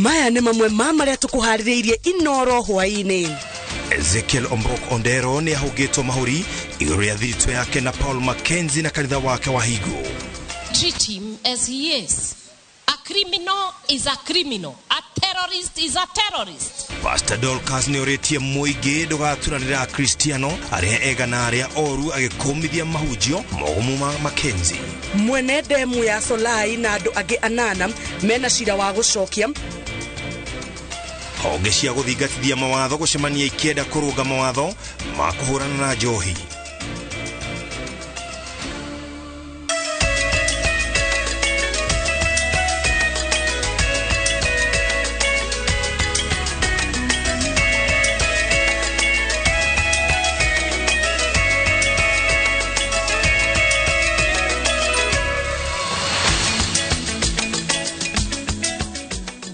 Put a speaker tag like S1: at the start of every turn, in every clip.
S1: maya nĩ mamwe ma marĩa tũkũharĩrĩirie inoro hwaĩ-inĩ.
S2: Ezekiel Ombok Odero nĩ ahũngĩtwo mahũri igũrũ rĩa thiritũ yake na Paul Mackenzie na kanitha wake wa Higo.
S3: Treat him as he is. A criminal is a criminal. A terrorist is a terrorist.
S2: Pastor Dorcas nĩ orĩtie mũingĩ ndũgaturanĩra Kristiano arĩa ega na arĩa oru agĩkũmithia mahunjio mogumu ma Mackenzie.
S1: Mwene demu ya Solai na andũ angĩ anana mena cira wa gũcokia.
S2: Honge cia gũthingatithia mawatho gũcemania ikĩenda kũrũnga mawatho ma kũhũrana na njohi.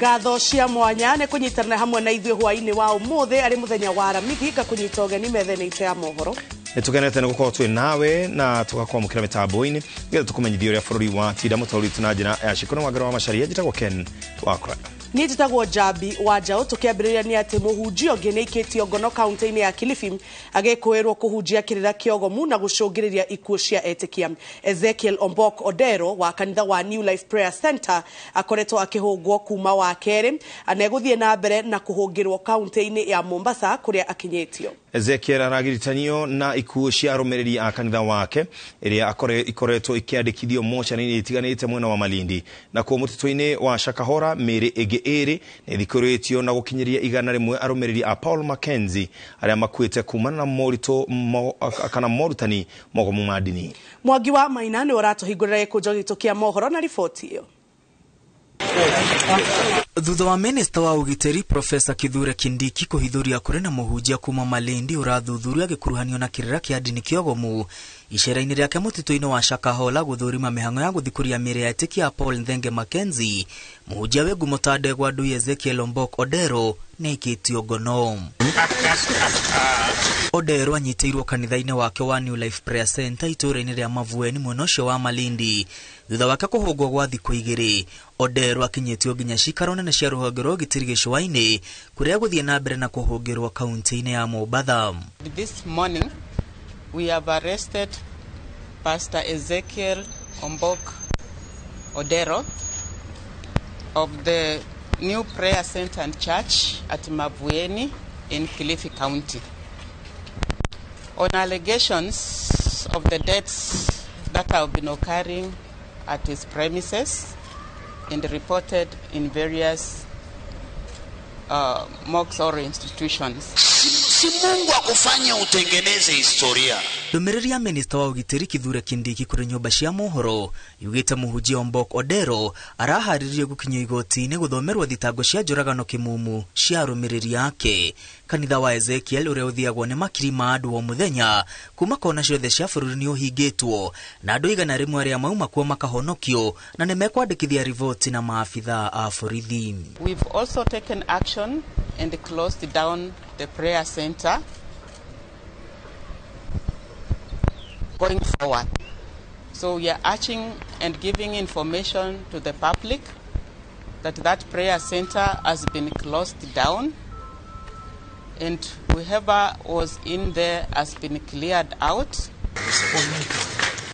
S1: Ngatho cia mwanya nĩ kũnyitanĩra hamwe na ithuĩ hwaĩ-inĩ wa ũmũthĩ arĩ mũthenya wa aramithi kũnyita ũgeni metha-inĩ itũ ya mohoro.
S2: Nĩtũkenete nĩ gũkorwo twĩ nawe na tũgakwamũkĩra mĩtambo-inĩ nĩgetha tũkũmenyithia ũrĩa bũrũri wa tinda mũtaũri witũ na njĩra ya cikũno wa ngero wa macaria njĩtagwo Ken Wakora.
S1: Niĩ njĩtagwo Jabi wa Njaũ. Tũkĩambĩrĩria nĩ atĩ mũhunjia ũngĩ nĩ aikĩtio ngono kaunti-inĩ ya Kilifi agĩkũĩrwo kũhunjia kĩrĩra kĩogomu na gũcũngĩrĩria ikuũ cia etĩkia. Ezekiel Ombok Odero wa kanitha wa New Life Prayer Center akoretwo akĩhũngwo kuma wa kerĩ, anegũthiĩ na mbere na kũhũngĩrwo kaunti-inĩ ya Mombasa kũrĩa akinyĩtio.
S2: Ezekiel aragiritanio na ikuũ cia arũmĩrĩri a kanitha wake ĩrĩa ikoretwo ikĩandĩkithio mocarĩ-inĩ itiganĩte mwena wa Malindi na kuo mũtitũ-inĩ wa Shakahora mĩrĩ ĩngĩ ĩrĩ nĩthikũrĩtio na gũkinyĩria 100 arũmĩrĩri a Paul Mackenzie arĩa makuĩte kumana na moritũ kana morutani mogomu ma ndini.
S1: Mwangi wa Maina nĩ ũratũhingũrĩra gĩkũnjo gitũ kĩa mohoro na riboti ĩyo.
S4: Thutha wa minista wa ugiteri Profesa Kithure Kindiki kuhithuria kũrĩ na mũhunjia kuma Malindi ũrathuthuria gĩkuruhanio na kĩrĩra kĩa ndini kĩogomu icera-inĩ rĩake mũtitũ-inĩ wa Shakahola gũthũrima mĩhang'o ya gũthikũria mĩĩrĩ ya etĩkia Paul Nthenge Mackenzie. Mũhunjia wĩ ngumo ta ndegwa ndui Ezekiel Ombok Odero nĩ aikĩtio ngono. Odero anyitĩirwo kanitha-inĩ wake wa New Life Prayer Center itũũra-inĩ rĩa Mavueni mwena ũcio wa Malindi. Thutha wake kũhũngwo gwa thikũ igĩrĩ, Odero akinyĩtio nginya cikaro nene cia rũhonge rwa ũgitĩri gĩcũa-inĩ kũrĩa gũthiĩ na mbere na kũhũngĩrwo kaunti-inĩ ya Mombasa.
S5: This morning we have arrested Pastor Ezekiel Ombok Odero of the New Prayer Center and Church at Mavueni in Kilifi County on allegations of the deaths that have been occurring at his premises and reported in various mosques or institutions.
S6: Si Mungu akufanya utengeneze historia.
S4: Ndũmĩrĩri ya minista wa ũgitĩri Kithure Kindiki kũrĩ nyũmba cia mohoro yugĩte mũhunjia Ombok Odero araharĩrĩria gũkinyio igoti-inĩ gũthomerwo thitango cia njũragano kĩmumu cia arũmĩrĩri yake. Kanitha wa Ezekiel ũrĩa ũthiagwo nĩ makiri ma andũ o mũthenya kuma kona ciothe cia bũrũri nĩ ũhingĩtwo na andũ 100 arĩa mauma kuo makahonokio na nĩ mekwandĩkithia riboti na maabitha a borithi.
S5: We've also taken action and closed down the prayer center going forward. So we are urging and giving information to the public that prayer center has been closed down and whoever was in there has been cleared out.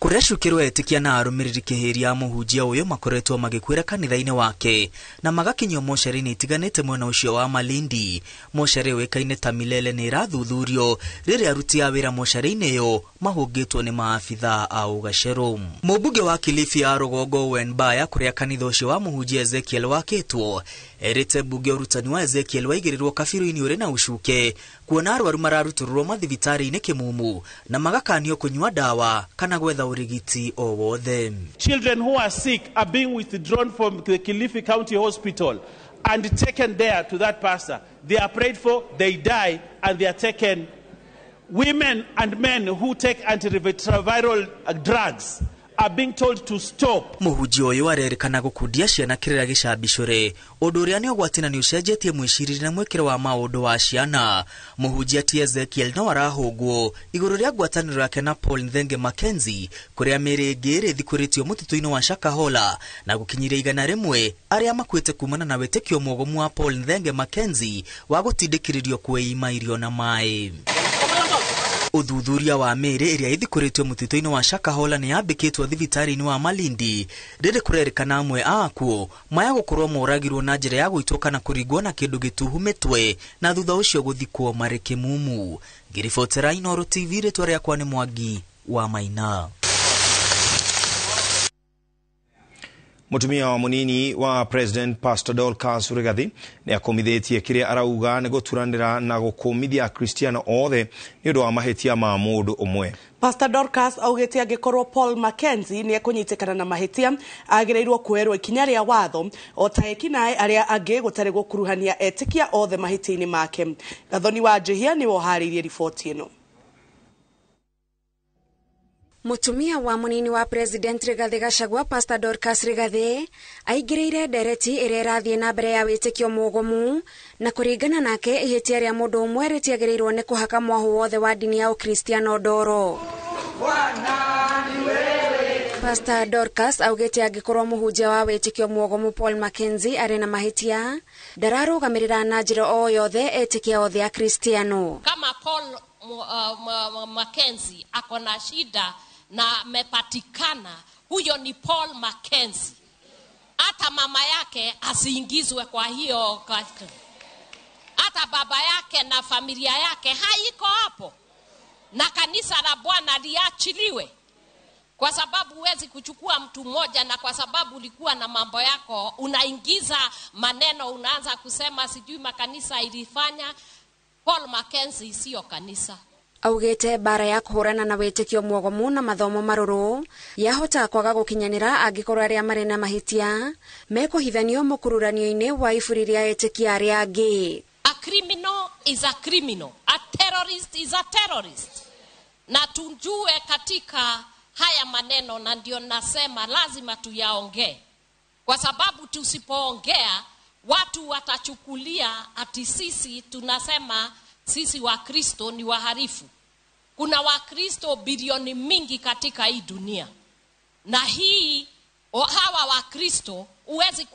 S4: Kũrĩa cukĩrwo etĩkia na arũmĩrĩri kĩhĩria mũhunjia ũyũ makoretwo magĩkuĩra kanitha-inĩ wake na magakinyio mocarĩ-inĩ itiganĩte mwena ũcio wa Malindi. Mocarĩ wĩkaine ta Milele nĩ irathuthurio rĩrĩa aruti a wĩra mocarĩ-inĩ ĩyo mahũngĩtwo nĩ maabitha a ũgacĩru. Mũmbunge wa Kilifi ya rũgongo Wen Baya kũrĩa kanitha ũcio wa mũhunjia Ezekiel wakĩtwo erĩte mbunge ũrutani wa Ezekiel waigĩrĩrwo kabiru-inĩ ũrĩ na ucuke kuona arwaru mararutũrũrwo mathibitarĩ-inĩ kĩmumu na magakanio kũnyua dawa kana gwetha urigiti o wothe.
S7: Children who are sick are being withdrawn from the Kilifi County Hospital and taken there to that pastor. They are prayed for, they die, and they are taken. Women and men who take antiretroviral drugs are being told to stop.
S4: Muhunjia uyu arerikana gukundia ciana kirira gicambicure undu uria ni ugwatina ni ucenjetie mwiciriri na mwekere wa maundu wa ciana. Muhunjia ti Ezekiel no arahungwo iguru ria ngwataniro yake na Paul Nthenge Mackenzie kuria miri ingi rithikuritio mutito-ini wa Shakahola na gukinyiria 100 aria makwite kumana na wetekio mwogomu wa Paul Nthenge Mackenzie wa gutindikiririo kueima irio na mai. Uthuthuria wa miri iria ithikuritio mutito-ini wa Shakahola ni yambikitwo thibitari-ini wa Malindi riri kurerikana amwe akuo maya gukorwo moragirwo na njira ya guitoka na kurigwo na kindu gituhumitwe na thutha ucio guthikwo mari Kimumu. Ngiribotera Inooro TV ritwa riakwa ni Mwangi wa Maina.
S2: Mutumia wa munini wa President Pastor Dorcas Rigathi ni akomithetie kiria arauga ni guturanira na gukumithia Kristiano othe ni undu wa mahitia ma mundu umwe.
S1: Pastor Dorcas augete angikorwo Paul Mackenzie ni ekunyitikana na mahitia agireirwo kuerwo ikinya ria watho o ta ekinae aria angi gutari gukuruhania etikia othe mahitia-ini make. Gathoni wa Jehia ni woharirie ripoti ino.
S8: Mutumia wa munini wa President Rigathi Gachagua Pastor Dorcas Rigathi aigireire ndereti iria irathie na mbere ya witikio mugomu na kuringana nake ihitia ria mundu umwe ritiagiriirwo ni kuhaka mwahu wothe wa dini ya Ukristiano ndoro. Pastor Dorcas augete angikorwo muhunjia wa witikio mugomu Paul Mackenzie ari na mahitia ndararugamirira na njira o yothe etikia othe a Kristiano.
S3: Kama Paul Mackenzie akona shida na mepatikana, huyo ni Paul Mackenzie. Hata mama yake asiingizwe kwa hiyo, hata baba yake na familia yake haiko hapo, na kanisa la Bwana liachiliwe, kwa sababu huwezi kuchukua mtu mmoja na kwa sababu ulikuwa na mambo yako unaingiza maneno, unaanza kusema sijui makanisa ilifanya. Paul Mackenzie sio kanisa.
S8: Augete bara ya kuhurana na witikio mwogomu na mathomo maruru yahota kwaga gukinyanira angikorwo aria mari na mahitia mekuhithanio mukururanio-ini wa iburi ria etikia aria angi.
S3: A criminal is a criminal. A terrorist is a terrorist. Na tujue katika haya maneno, na ndio nasema lazima tuyaongee, kwa sababu tusipoongea watu watachukulia ati sisi tunasema sisi wa Kristo ni waharifu. Kuna wa Kristo bilioni mingi katika hii dunia, na hii hawa wa Kristo uwezi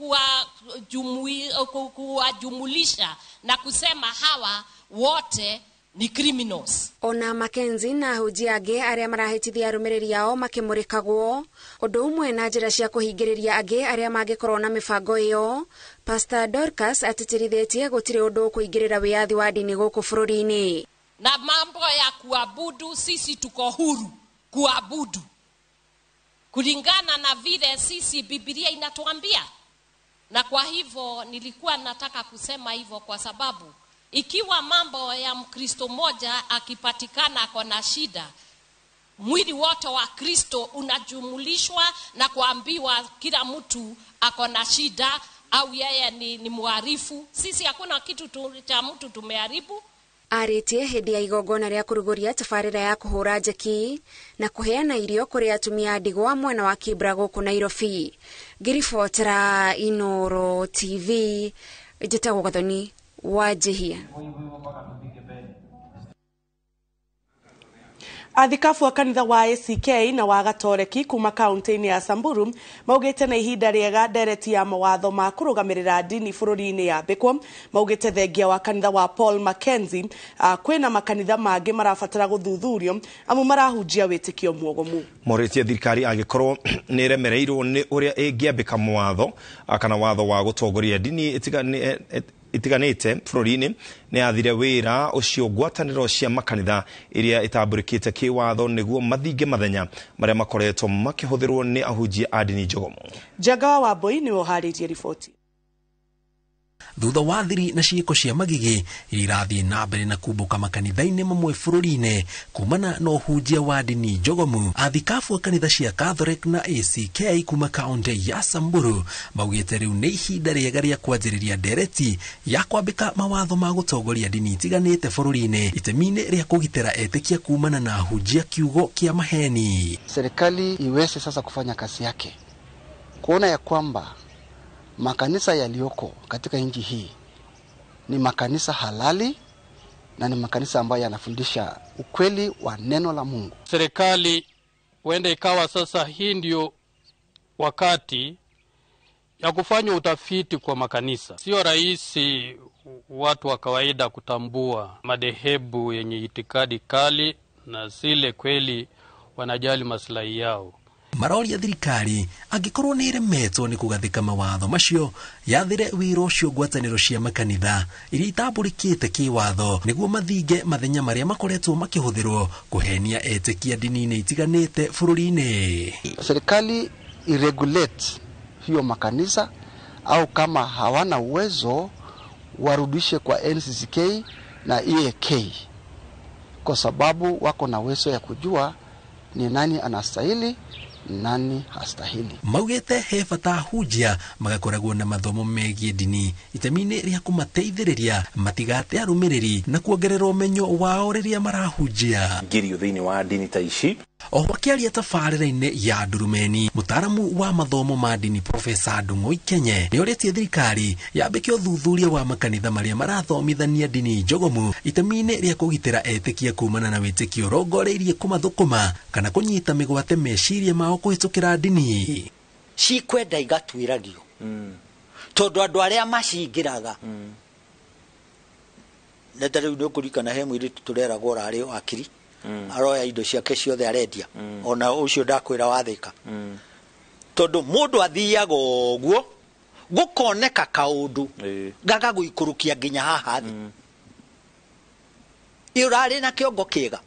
S3: kuwajumulisha na kusema hawa wote ni criminals.
S8: Ona Mackenzie na hujia angi aria marahitithia arumiriri yao makimurikagwo undu umwe na njira cia kuhingiriria angi aria mangikorwo na mibango iyo. Pastor Dorcas atitirithetie gutiri undu kuingirira wiathi wa dini guku bururi-ini.
S3: Na mambo ya kuabudu, sisi tuko huru kuabudu kulingana na vile sisi Biblia inatuambia. Na kwa hivyo nilikuwa nataka kusema hivyo kwa sababu ikiwa mambo ya Mkristo moja akipatikana ako na shida, mwili wote wa Kristo unajumulishwa na kuambiwa kila mtu ako na shida au yeye ni muharifu. Sisi hakuna kitu cha mtu tumeharibu.
S8: Aritie hindi ya igongona ria kuruguria tafarira ya kuhura njeki na kuheana irio kuri atumia ndigwa mwena wa Kibra guku Nairobi. Ngiribotera Inooro TV njitagwo Gathoni wa Jehia.
S1: Athikafu wa kanitha wa ACK na wa Gatoreki kuma kaunti-ini ya Samburu maugite na ihinda riega ndereti ya mawatho ma kurugamirira dini bururi-ini ya Bikwa. Maugite thengia wa kanitha wa Paul Mackenzie kwina makanitha mangi marabatara guthuthurio amu marahunjia witikio mwogomu. Moritie thirikari agikorwo ni remereirwo ni uria ingiambika mawatho kana watho wa gutongoria dini itiganite bururi-ini ni athire wira ucio ngwataniro cia makanitha iria itamburikite kiwatho niguo mathinge mathenya maria makoretwo makihuthirwo ni ahunjia a dini njogomu. Jagawa wa Boi ni woharirie ripoti.
S9: thutha wa thiri na ciiko cia magigi irathie na mbere na kumbuka makanitha-ini mamwe bururi-ini kumana na uhunjia wa dini njogomu. Athikabu a kanitha cia Catholic na ACK kuma kaunti ya Samburu maugite riu ni ihinda riega ria kwanjiriria ndereti ya kwambika mawatho ma gutongoria dini itiganite bururi-ini itemi-ini ria kugitira etikia kumana na hujia kiugo kia maheni.
S10: Serikali iweze sasa kufanya kazi yake kuona ya kwamba makanisa yaliyoko katika nchi hii ni makanisa halali na ni makanisa ambayo yanafundisha ukweli wa neno la Mungu.
S11: Serikali huenda ikawa sasa hii ndio wakati ya kufanya utafiti kwa makanisa. Sio rahisi watu wa kawaida kutambua madhehebu yenye itikadi kali na zile kweli wanajali maslahi yao.
S9: Marori ya thirikari angikorwo ni iremetwo ni kugathika mawatho macio yathire wiro cio ngwataniro cia makanitha iria itamburikite kiwatho niguo mathinge mathenya maria makoretwo makihuthirwo kuhenia etikia dini-ini itiganite bururi-ini.
S10: Serikali iregulate hiyo makanisa, au kama hawana uwezo warudishe kwa NCCK na EAK, kwa sababu wako na uwezo ya kujua ni nani anastahili nani hastahili.
S9: Maugete he bata hujia magakoragwo na mathomo megie dini itemi-ini ria kumateithiriria matigate arumiriri na kuongerera umenyo wao riria marahujia
S12: ngirio thiini wa dini ta ici.
S9: Oho akiaria tabarĩra-inĩ ya Ndurumeni, mutaaramu wa mathomo ma dini Profesa Ndung'u Ikenye nĩoritie thirikari yambĩke ũthuthuria wa makanitha marĩa marathomithania dini njogomu itemi-ini ria kũgitĩra etikia kumana na wĩtĩkio rongoreirie kũmathũkũma kana kũnyita mĩgwate meciria mao kũhĩtũkĩra dini.
S13: Cikwenda igatuĩragio tondũ andũ arĩa macingĩraga na tarĩu nĩ ũkũririkana he mũirĩtu tũreragwo ũrarĩ wakiri aroya indo ciake ciothe arendia ona ucio ndakwira wathika tondu mundu athiaga uguo gukoneka kaundu gaga guikurukia nginya haha thi irari na kiongo kiega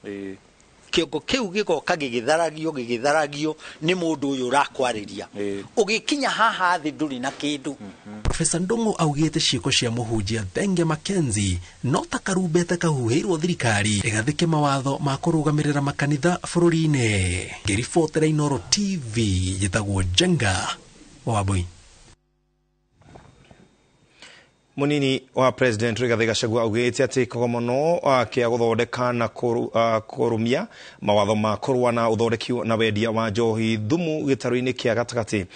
S13: kiongo kiu gigoka gigitharagio ni mundu uyu rakwariria ugikinya haha thi nduri na kindu.
S9: Profesa Ndung'u augite ciiko cia muhunjia Thenge Mackenzie no takarumbete kahuhirwo thirikari igathike mawatho ma kurugamirira makanitha bururi-ini. Ngiribotera Inooro TV yitagwo Jenga Wabui.
S2: Munini wa President Rigathi Gachagua augite ati kogomono kia guthondeka na kurumia mawatho ma kurwa na uthondeki na wendia wa njohi thumu gitaru-ini kia gatagati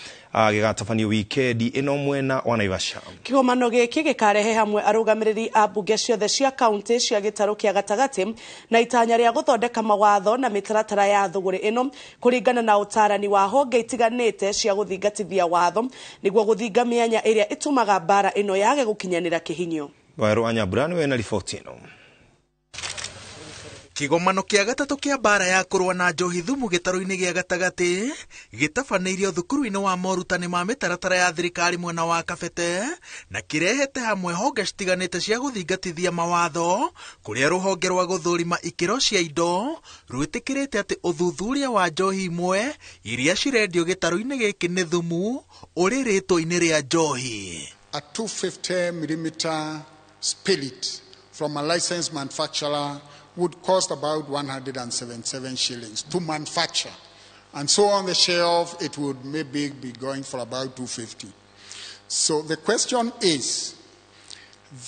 S2: gigatabanio wikendi ino mwena wa Naivasha.
S1: Kigomano giki gikarehe hamwe arugamiriri a mbunge ciothe cia kaunti cia gitaru kia gatagati na itanya ria guthondeka mawatho na mitaratara ya thuguri ino kuringana na utarani wa honge itiganite cia guthingatithia watho niguo guthinga mianya iria itumaga bara ino yage gukinyanira kihinyo.
S2: Wairu Anyambura niwe na riboti ino.
S14: Kigomano kia gatatu kia bara ya kurwa na njohi thumu gitaru-ini gia gatagati gitabaneirio thukuru-ini wa morutani ma mitaratara ya thirikari mwena wa Kabete na kirehete hamwe honge citiganite cia guthingatithia mawatho kuria ruhonge rwa guthurima ikiro cia indo rwitikirite ati uthuthuria wa njohi imwe iria cirendio gitaru-ini giki ni thumu uri ritwa-ini ria njohi.
S15: A 250mm spirit from a licensed manufacturer would cost about 177 shillings to manufacture. And so on the shelf, it would maybe be going for about 250. So the question is,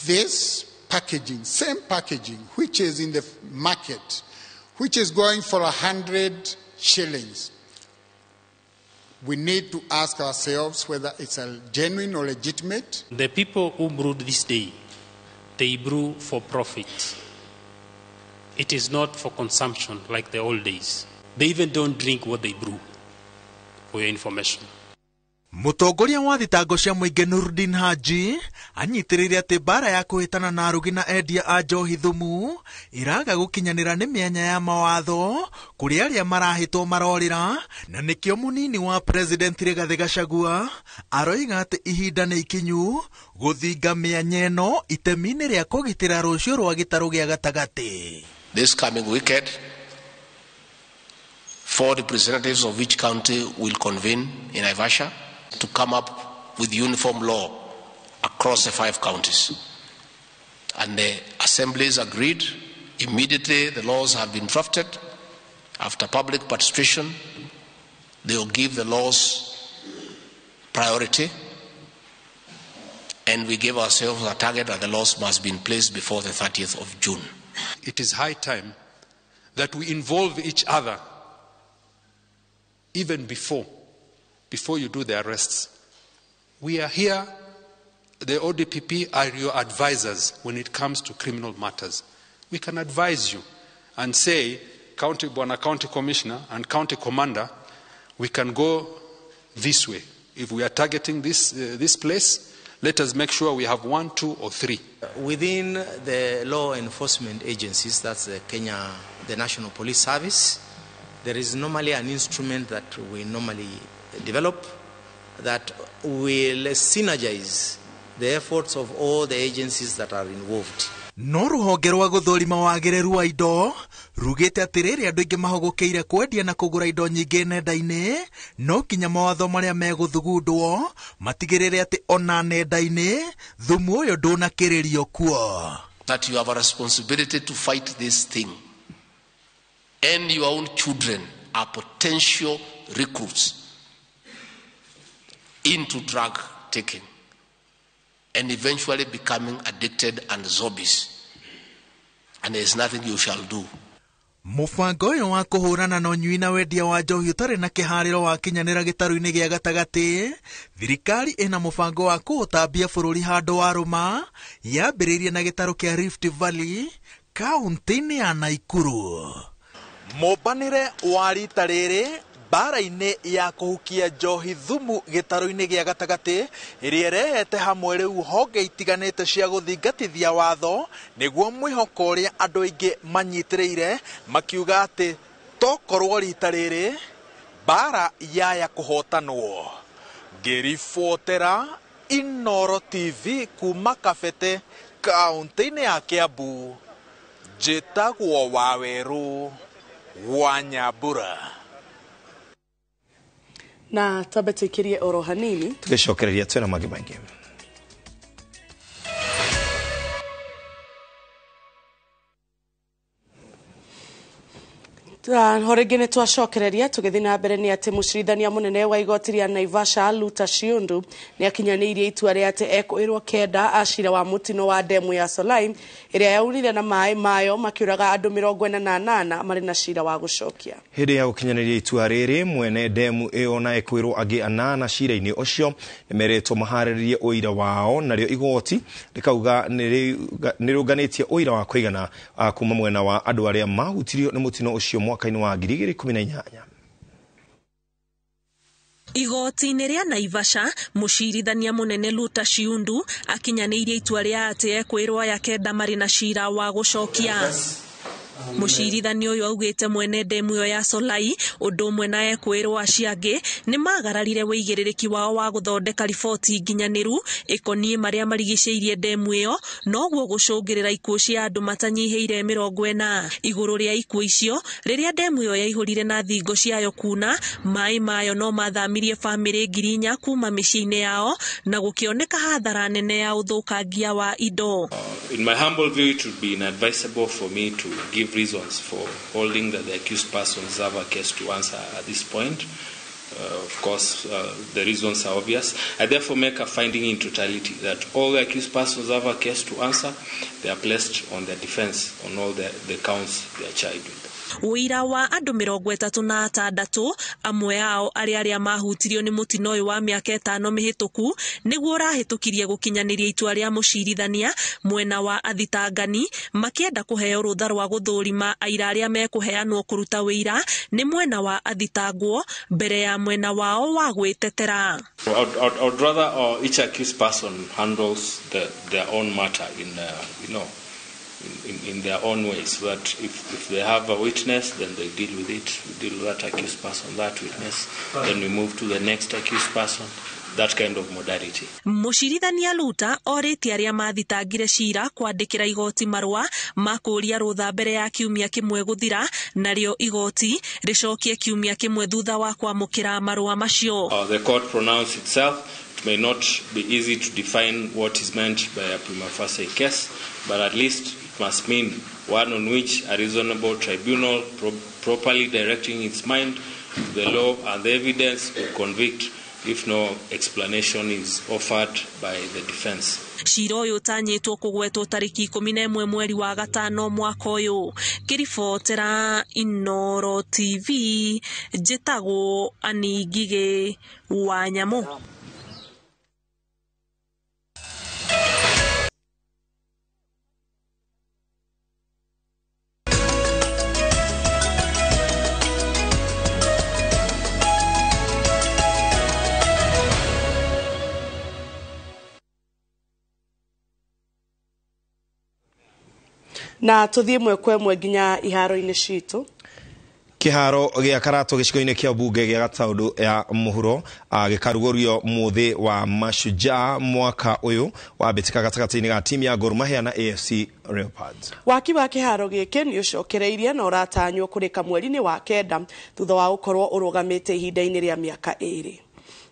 S15: this packaging, same packaging, which is in the market, which is going for 100 shillings, we need to ask ourselves whether it's a genuine or legitimate.
S16: The people who brewed this day, they brew for profit. It is not for consumption like the old days. They even don't drink what they brew, for your information.
S14: Mutongoria wa thitango cia muingi Nurdin Haji anyitiriria ati bara ya kuhitana na arugi na endia a njohi thumu iraga gukinyanira ni mianya ya mawatho kuri aria marahitwo marorira na nikio munini wa President Rigathi Gachagua aroiga ati ihinda ni ikinyu guthinga mianya ino itemi-ini ria kugitira rucio rwa gitaru gia gatagati.
S17: This coming weekend, 4 representatives of each county will convene in Naivasha to come up with uniform law across across the 5 counties. And the assemblies agreed. Immediately the laws have been drafted. After public participation, they will give the laws priority. And we gave ourselves a target that the laws must be in place before the 30th of June.
S18: It is high time that we involve each other even before you do the arrests. We are here, the ODPP are your advisors when it comes to criminal matters. We can advise you and say, County Commissioner and County Commander, we can go this way. If we are targeting this place, let us make sure we have 1, 2, or 3.
S19: Within the law enforcement agencies, that's the National Police Service, there is normally an instrument that we normally develop that will synergize the efforts of all the agencies that are involved.
S14: No ruhonge rwa guthurima wagĩrĩru wa indo rugĩte atĩrĩrĩ andũ aingĩ mahogokeire kwendia na kũgũra indo nyingĩ nenda-inĩ no kinya mawatho marĩa megũthugundwo matigĩrĩre atĩ ona nenda-inĩ thumu ũyũ ndũnakĩrĩrio kuo.
S17: That you have a responsibility to fight this thing, and your own children are potential recruits into drug taking and eventually becoming addicted and zombies, and there is nothing you shall do.
S14: Mũbango ũyũ wa kũhũrana na ũnyui na wendia wa njohi ũtarĩ na kĩharĩro wa kinyanĩra gĩtarũ-inĩ gĩa gatagatĩ, thirikari ĩna mũbango wa kũũtambia bũrũri handũ wa rũma, yambĩrĩirie na gĩtarũ kĩa Rift Valley, kaunti-inĩ ya Naikuru. Mũbanĩre wa rita rĩrĩ bara-inĩ ya kũhukia njohi thumu gĩtarũ-inĩ gĩa gatagatĩ ĩrĩa ĩrehete hamwe rĩu honge itiganĩte cia gũthingatithia watho nĩguo mwĩhoko ũrĩa andũ aingĩ manyitĩrĩire makiuga atĩ tokorwo rita rĩrĩ bara yaya kũhotanwo. Ngĩribotera Inooro TV kuma Kabete kaunti-inĩ ya Kiambu, njĩtagwo Wawerũ wa Nyambura.
S1: Na tabetikirie oro hanini
S2: tugicokereria twena magi maingi.
S1: Horengene twacokereria tugithii na mbere ni ati mucirithania munene wa igoti ria Naivasha Luta Shiundu ni akinyanĩirie itua ria ati ekwirwo kenda acira wa mutino wa demu ya Solai iria yaurire na mai mayo makiuraga andu 48 mari na cira wa gucokia.
S2: Hindi ya gukinyanĩria itua riri mwene demu iyo na ekwirwo agi anana cira-ini ucio nimeretwo maharĩrĩrie uira wao nario igoti rikauga nirunganitie uira wa kuigana kuma mwena wa andu aria mahutirio ni mutino ucio mwaka-ini wa 2018.
S20: Igoti-inĩ rĩa Naivasha mucirithania munene Luta Shiundu akinyanĩirie itua rĩa ati ekwirwo aya kenda mari na cira wa gucokia. Mucirithania uyu augite mwene demu yo ya Solai undu umwe na ekwirwo aciangi ni magararire wĩigĩrĩrĩki wao wa guthondeka riboti nginyaniru ikonie maria marigicĩirie demu iyo noguo gucungĩrĩra ikuũ cia andu matanyihĩire 40 iguru ria ikuũ icio riria demu iyo yaihurire na thingo ciayo kuna mai mayo no mathamirie family 4,000 kuma mĩciĩ-inĩ yao na gukioneka hathara nene ya uthukangia wa indo.
S21: In my humble view, it would be inadvisable for me to give reasons for holding that the accused persons have a case to answer at this point. Of course, the reasons are obvious. I therefore make a finding in totality that all the accused persons have a case to answer. They are placed on their defense on all the counts they are charged with.
S20: Wira wa andu 36 amwe ao aria mahutirio ni mutino uyu wa miaka 5 mihituku niguo rahitukirie gukinyaniria itua ria mucirithania mwena wa athitangani makienda kuheo rutha rwa guthurima aira aria mekuheanwo kuruta wira ni mwena wa athitangwo mbere ya mwena wao wa gwitetera.
S21: I'd rather each accused person handles their own matter in their own ways, so that if they have a witness, then they deal with it. We deal with that accused person, that witness, then we move to the next accused person, that kind of modality.
S20: Mucirithania Luta orĩtie aria mathitangire cira kwandĩkĩra igoti marũa makũria rũtha mbere ya kiumia kĩmwe gũthira nario igoti rĩcokie kiumia kĩmwe thutha wa kwamũkĩra marũa macio.
S21: The court pronounced itself may not be easy to define what is meant by a prima facie case, but at least it must mean one on which a reasonable tribunal properly directing its mind to the law and the evidence will convict if no explanation is offered by the defense.
S20: Cira ũyũ ũtanyĩtwo kũgwetwo tarĩki 11 mweri wa gatano mwaka ũyũ. Kĩribotera Inooro TV, njĩtagwo Annie Ngigĩ wa Nyamũ.
S1: Na tuthie mwekwe mwe nginya iharo-inĩ citũ.
S2: Kiharo gĩa Karato gĩcigo-inĩ kĩa bunge gĩa Gataũndũ ya mũhuro gĩkarugũrio mũthĩ wa Mashujaa mwaka ũyũ wa mbĩtĩka gatagatĩ-inĩ ga timu ya Gor Mahia na AFC Leopards.
S1: Waki wa kĩharo gĩkĩ nĩ ũcokereirie na ũratanywo kũrĩka mweri-inĩ wa kenda thutha wa gũkorwo ũrũgamĩte ihinda-inĩ rĩa mĩaka 2.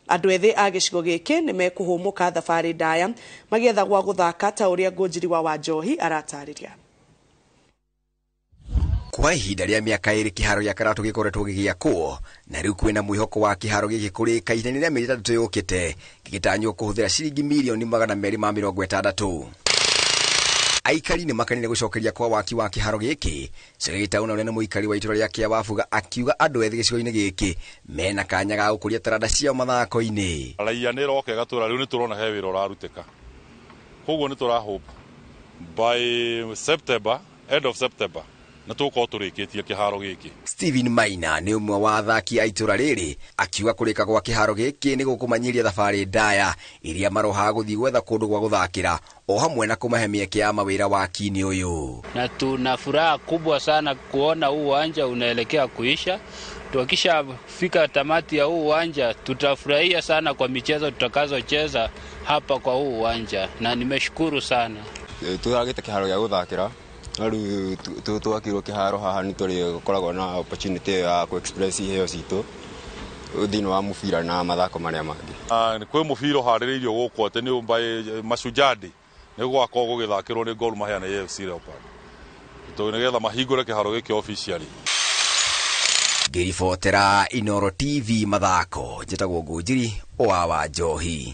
S1: Andũ ethĩ a gĩcigo gĩkĩ nĩ mekũhũmũka thabarĩ ndaya magĩetha gwa gũthaka ta ũrĩa Ngũnjiri wa Wanjohi aratarĩria.
S6: Kwa ihinda rĩa mĩaka 2 kĩharo gĩa Karato gĩkoretwo gĩgĩakwo na rĩu kwĩna mwĩhoko wa kĩharo gĩkĩ kũrĩka ihinda-inĩ rĩa mĩeri 3 yũkĩte gĩgĩtanywo kũhũthĩra ciringi mirioni 260. Aikari nĩ makanire gũcokeria kwa waki wa kĩharo gĩkĩ. Cegitauna ũrĩa nĩ mũikari wa itũra rĩa Kĩawabuga akiuga andũ ethĩ gĩcigo-inĩ gĩkĩ mena kanya ga gũkũria taranda ciao mathako-inĩ.
S22: Raia nĩ roke gatũra rĩu nĩ tũrona he wĩra ũrarutĩka. Koguo nĩ tũrahope by September, end of September na tuko tũrĩkĩtie kĩharo gĩkĩ.
S6: Steven Maina nĩ ũmwe wa athaki a itũra rĩrĩ akiuga kũrĩka gwa kĩharo gĩkĩ nĩ gũkũmanyiria thabarĩ ndaya iria marohaga gũthiĩ gwetha kũndũ gwa gũthakĩra o hamwe na kũmahe mĩeke ya mawĩra waki-inĩ ũyũ.
S23: Na tuna furaha kubwa sana kuona huu uwanja unaelekea kuisha. Tukishafika tamati ya huu uwanja tutafurahia sana kwa michezo tutakazocheza hapa kwa huu uwanja na nimeshukuru sana.
S24: Tũragĩte kĩharo gĩa gũthakĩra. Rĩu twakirwo kĩharo haha nĩ tũrĩkoragwo na opportunity ya ku-express iheo citũ thĩinĩ wa mũbira na mathako marĩa mangĩ.
S22: Kwĩ mũbira ũharĩrĩirio gũkũ atĩ nĩ by Mashujaa Day nĩ gwakorwo gũgĩthakĩrwo nĩ Gor Mahia na AFC Leopards. Nĩgetha mahingũre kĩharo gĩkĩ officially.
S6: Ngĩribotera Inooro TV mathako, njĩtagwo Ngũnjiri wa Wanjohi.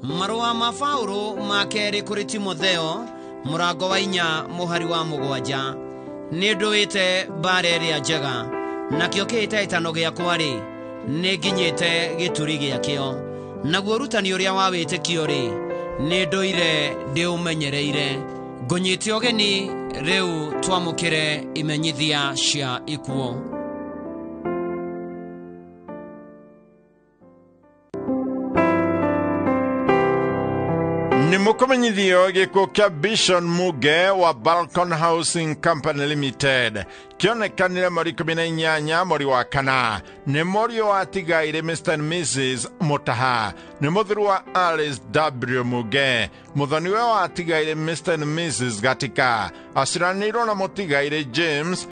S25: Marũa ma Paulo ma kerĩ kũrĩ Timotheo mũrango wa 4 mũhari wa 7 nĩ ndũĩte mbara ĩrĩa njega nakĩo kĩhĩtahĩtano gĩakwa rĩ nĩ nginyĩte gĩturi gĩakĩo naguo ũrutani ũrĩa wa wĩtĩkio rĩ nĩ ndũire ndĩũmenyereire ngũnyĩte ũgeni rĩu twamũkĩre imenyithia cia ikuo.
S26: Ni mukomenyithio gĩkuũ kĩa Bishon Muge wa Balcon Housing Company Limited kĩonekanire mweri 18 mweri wa kana. Nĩ mũriũ wa tigaire Mr. and Mrs. Mutaha. Nĩ mũthuri wa Alice W. Muge. Mũthoniwe wa tigaire Mr. and Mrs. Gatika. Aciranĩirwo na mũtigaire James